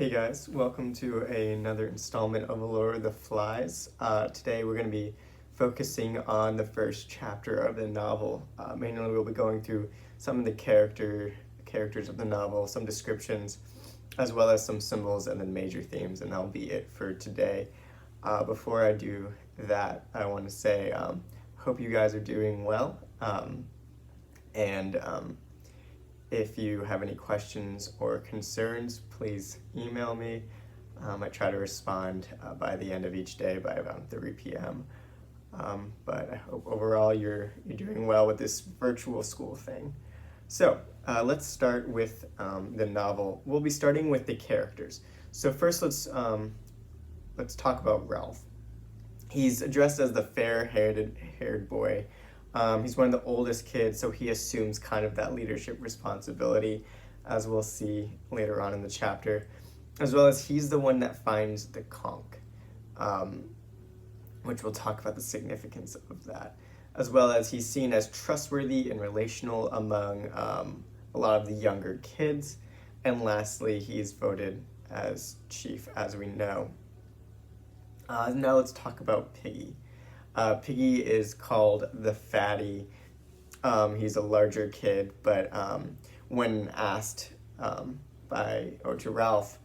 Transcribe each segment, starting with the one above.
Hey guys, welcome to another installment of Allure of the Flies. Today we're going to be focusing on the first chapter of the novel. Mainly we'll be going through some of the characters of the novel, some descriptions, as well as some symbols and then major themes, and that'll be it for today. Before I do that, I want to say hope you guys are doing well, and if you have any questions or concerns, please email me. I try to respond by the end of each day by around 3 p.m. But I hope overall you're doing well with this virtual school thing. So let's start with the novel. We'll be starting with the characters. So first, let's talk about Ralph. He's addressed as the fair-haired boy. He's one of the oldest kids, so he assumes kind of that leadership responsibility, as we'll see later on in the chapter, as well as he's the one that finds the conch, which we'll talk about the significance of that, as well as he's seen as trustworthy and relational among a lot of the younger kids, and lastly, he's voted as chief, as we know. Now let's talk about Piggy. Piggy is called the fatty. He's a larger kid, but when asked to Ralph,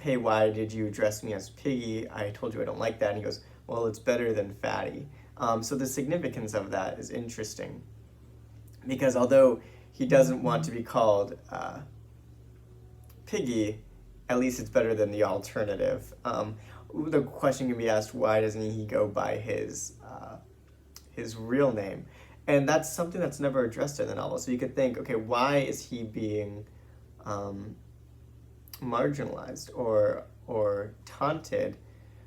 hey, why did you address me as Piggy? I told you I don't like that. And he goes, well, it's better than fatty. So the significance of that is interesting, because although he doesn't want to be called Piggy, at least it's better than the alternative. The question can be asked, why doesn't he go by his real name? And that's something that's never addressed in the novel. So you could think, okay, why is he being marginalized or taunted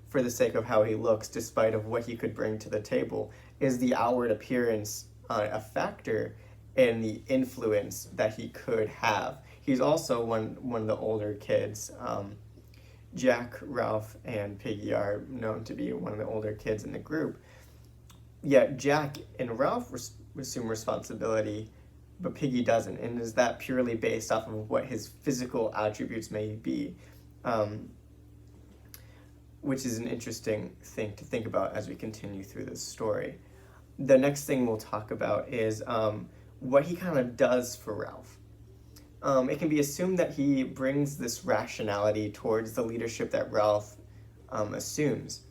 for the sake of how he looks, despite of what he could bring to the table? Is the outward appearance a factor in the influence that he could have? He's also one of the older kids. Jack, Ralph, and Piggy are known to be one of the older kids in the group. Yet Jack and Ralph assume responsibility, but Piggy doesn't. And is that purely based off of what his physical attributes may be? Which is an interesting thing to think about as we continue through this story. The next thing we'll talk about is what he kind of does for Ralph. It can be assumed that he brings this rationality towards the leadership that Ralph assumes.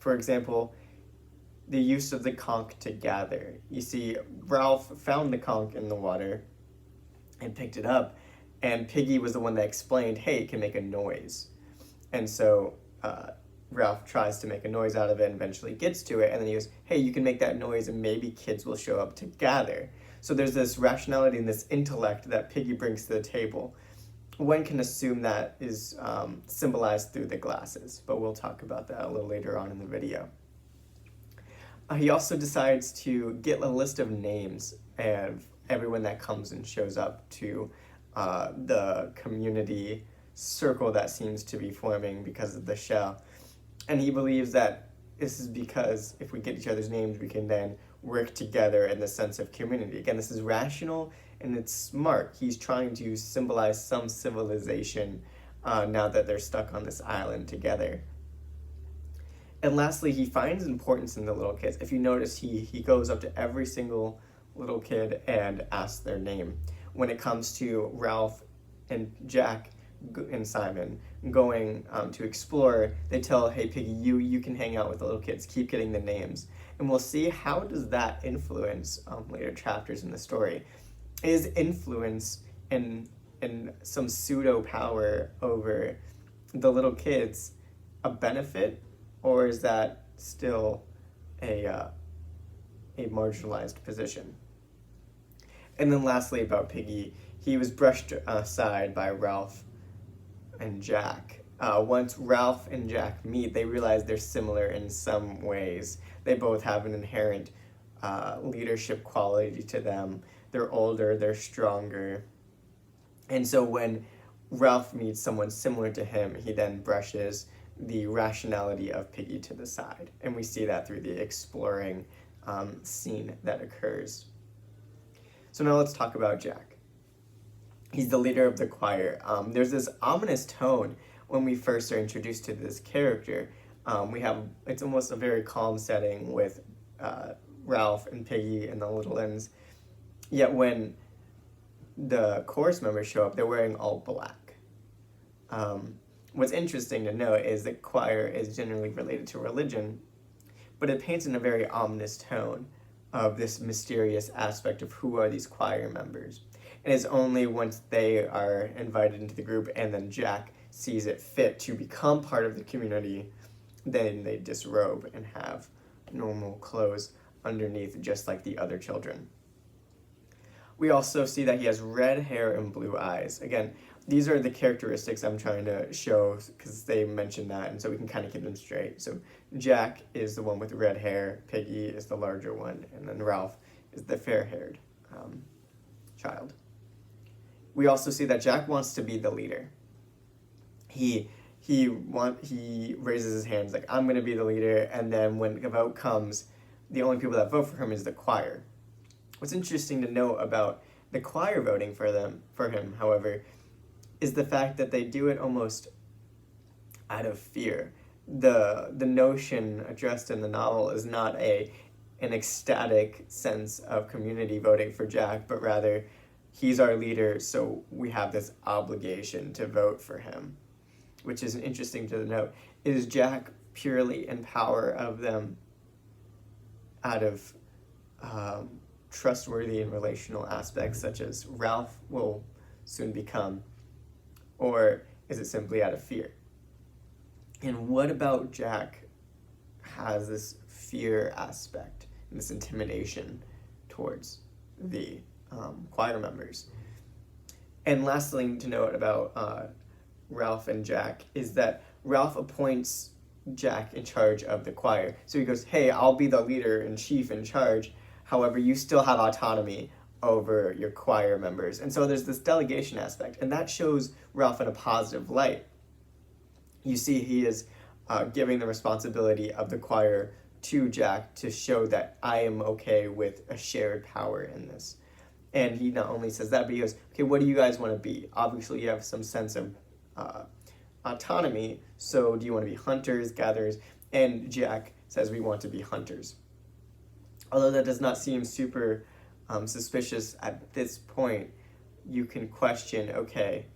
For example, the use of the conch to gather. You see, Ralph found the conch in the water and picked it up, and Piggy was the one that explained, hey, it can make a noise. And so Ralph tries to make a noise out of it and eventually gets to it, and then he goes, hey, you can make that noise and maybe kids will show up to gather. So there's this rationality and this intellect that Piggy brings to the table. One can assume that is symbolized through the glasses, but we'll talk about that a little later on in the video. He also decides to get a list of names of everyone that comes and shows up to the community circle that seems to be forming because of the shell. And he believes that this is because if we get each other's names, we can then work together in the sense of community. Again, this is rational and it's smart. He's trying to symbolize some civilization now that they're stuck on this island together. And lastly, he finds importance in the little kids. If you notice, he goes up to every single little kid and asks their name. When it comes to Ralph and Jack and Simon going to explore, they tell, hey, Piggy, you can hang out with the little kids, keep getting the names. And we'll see how does that influence later chapters in the story. Is influence and some pseudo power over the little kids a benefit, or is that still a marginalized position? And then lastly about Piggy, he was brushed aside by Ralph and Jack. Once Ralph and Jack meet, they realize they're similar in some ways. They both have an inherent leadership quality to them. They're older, they're stronger. And so when Ralph meets someone similar to him, he then brushes the rationality of Piggy to the side. And we see that through the exploring scene that occurs. So now let's talk about Jack. He's the leader of the choir. There's this ominous tone when we first are introduced to this character, it's almost a very calm setting with Ralph and Piggy and the Littlins. Yet when the chorus members show up, they're wearing all black. What's interesting to note is that choir is generally related to religion, but it paints in a very ominous tone of this mysterious aspect of who are these choir members. And it's only once they are invited into the group and then Jack sees it fit to become part of the community, then they disrobe and have normal clothes underneath, just like the other children. We also see that he has red hair and blue eyes. Again, these are the characteristics I'm trying to show because they mentioned that, and so we can kind of keep them straight. So Jack is the one with red hair, Piggy is the larger one, and then Ralph is the fair-haired child. We also see that Jack wants to be the leader. He raises his hands like, I'm going to be the leader, and then when the vote comes, the only people that vote for him is the choir. What's interesting to note about the choir voting for him, however, is the fact that they do it almost out of fear. The notion addressed in the novel is not an ecstatic sense of community voting for Jack, but rather he's our leader, so we have this obligation to vote for him, which is interesting to note. Is Jack purely in power of them out of trustworthy and relational aspects, such as Ralph will soon become, or is it simply out of fear? And what about Jack has this fear aspect and this intimidation towards the choir members? And last thing to note about Ralph and Jack is that Ralph appoints Jack in charge of the choir. So he goes, hey, I'll be the leader and chief in charge. However, you still have autonomy over your choir members. And so there's this delegation aspect, and that shows Ralph in a positive light. You see he is giving the responsibility of the choir to Jack to show that I am okay with a shared power in this. And he not only says that, but he goes, okay, what do you guys want to be? Obviously, you have some sense of autonomy, so do you want to be hunters, gatherers? And Jack says we want to be hunters. Although that does not seem super suspicious at this point, you can question, okay,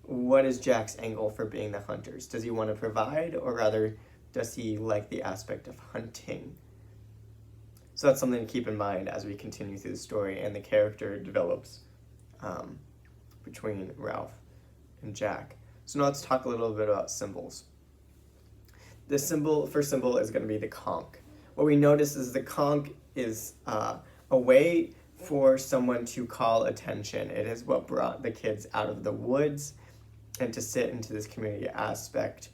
what is Jack's angle for being the hunters? Does he want to provide, or rather, does he like the aspect of hunting? So that's something to keep in mind as we continue through the story and the character develops between Ralph and Jack. So now let's talk a little bit about symbols. The first symbol is going to be the conch. What we notice is the conch is a way for someone to call attention. It is what brought the kids out of the woods and to sit into this community aspect,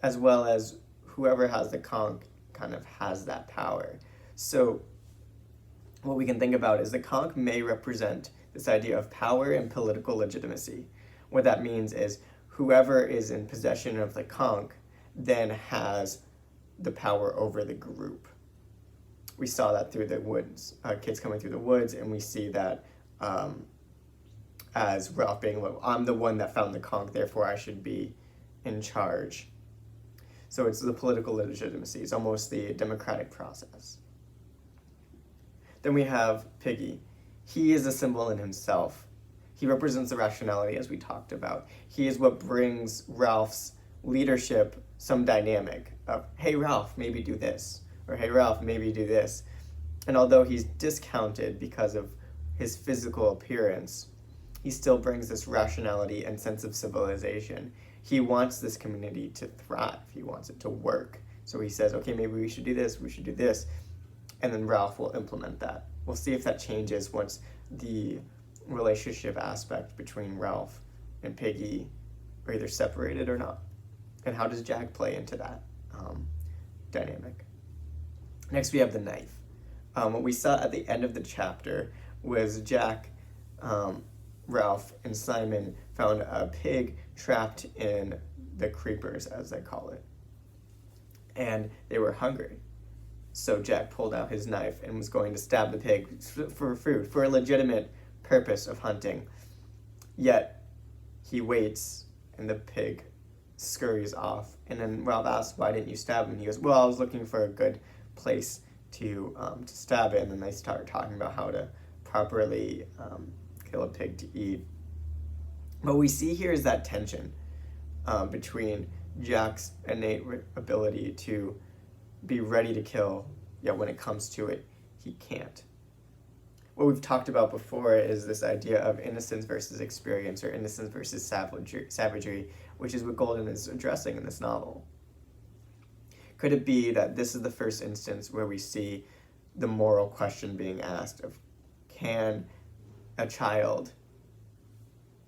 as well as whoever has the conch kind of has that power. So what we can think about is the conch may represent this idea of power and political legitimacy. What that means is whoever is in possession of the conch then has the power over the group. We saw that through the woods, kids coming through the woods, and we see that as Ralph being, well, I'm the one that found the conch, therefore I should be in charge. So it's the political legitimacy. It's almost the democratic process. Then we have Piggy. He is a symbol in himself. He represents the rationality, as we talked about. He is what brings Ralph's leadership some dynamic of, hey, Ralph, maybe do this. Or, hey, Ralph, maybe do this. And although he's discounted because of his physical appearance, he still brings this rationality and sense of civilization. He wants this community to thrive. He wants it to work. So he says, okay, maybe we should do this, we should do this. And then Ralph will implement that. We'll see if that changes once the relationship aspect between Ralph and Piggy are either separated or not. And how does Jack play into that dynamic? Next, we have the knife. What we saw at the end of the chapter was Jack, Ralph, and Simon found a pig trapped in the creepers, as they call it. And they were hungry. So Jack pulled out his knife and was going to stab the pig for food, for a legitimate purpose of hunting. Yet, he waits, and the pig scurries off. And then Ralph asks, "Why didn't you stab him?" He goes, "Well, I was looking for a good place to stab it." And then they start talking about how to properly kill a pig to eat. What we see here is that tension between Jack's innate ability to be ready to kill, yet when it comes to it, he can't. What we've talked about before is this idea of innocence versus experience, or innocence versus savagery, which is what Golden is addressing in this novel. Could it be that this is the first instance where we see the moral question being asked of, can a child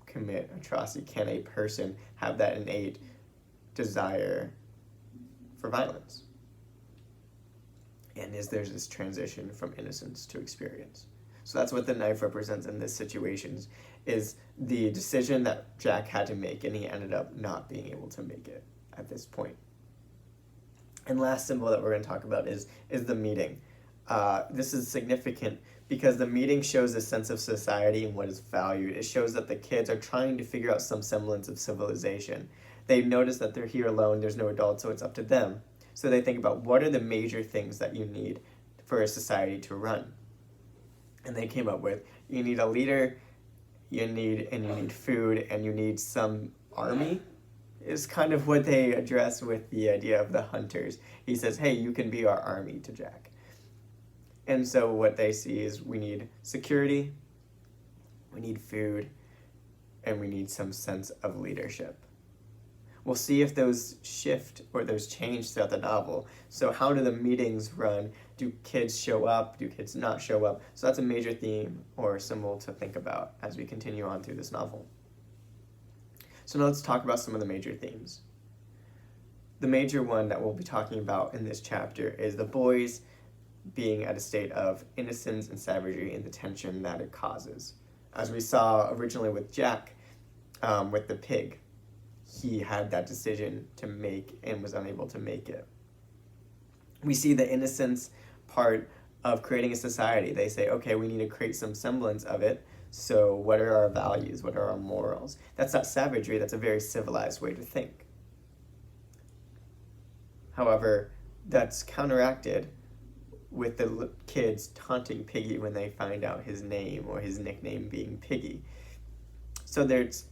commit atrocity? Can a person have that innate desire for violence? And is there this transition from innocence to experience? So that's what the knife represents in this situation, is the decision that Jack had to make, and he ended up not being able to make it at this point. And last symbol that we're going to talk about is the meeting. This is significant because the meeting shows a sense of society and what is valued. It shows that the kids are trying to figure out some semblance of civilization. They've noticed that they're here alone, there's no adults, so it's up to them. So they think about, what are the major things that you need for a society to run? And they came up with, you need a leader, you need food, and you need some army, is kind of what they address with the idea of the hunters. He says, hey, you can be our army, to Jack. And so what they see is, we need security, we need food, and we need some sense of leadership. We'll see if those shift or those change throughout the novel. So how do the meetings run? Do kids show up? Do kids not show up? So that's a major theme or symbol to think about as we continue on through this novel. So now let's talk about some of the major themes. The major one that we'll be talking about in this chapter is the boys being at a state of innocence and savagery and the tension that it causes. As we saw originally with Jack, with the pig, he had that decision to make and was unable to make it. We see the innocence part of creating a society. They say, okay, we need to create some semblance of it. So what are our values? What are our morals? That's not savagery. That's a very civilized way to think. However, that's counteracted with the kids taunting Piggy when they find out his name or his nickname being Piggy. So there's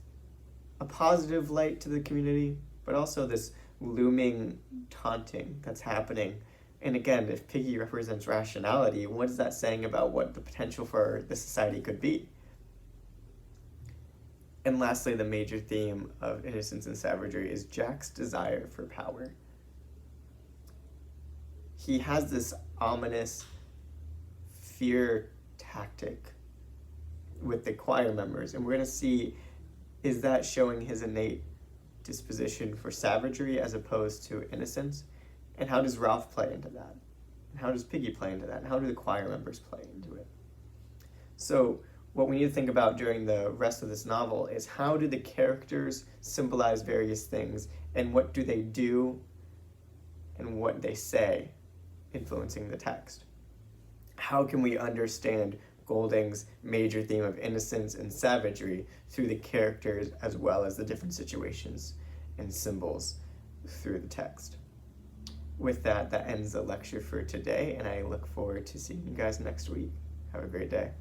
a positive light to the community, but also this looming taunting that's happening. And again, if Piggy represents rationality, what is that saying about what the potential for the society could be? And lastly, the major theme of innocence and savagery is Jack's desire for power. He has this ominous fear tactic with the choir members, and we're going to see, is that showing his innate disposition for savagery as opposed to innocence? And how does Ralph play into that? And how does Piggy play into that? And how do the choir members play into it? So what we need to think about during the rest of this novel is, how do the characters symbolize various things, and what do they do and what they say influencing the text? How can we understand Golding's major theme of innocence and savagery through the characters as well as the different situations and symbols through the text? With that, that ends the lecture for today, and I look forward to seeing you guys next week. Have a great day.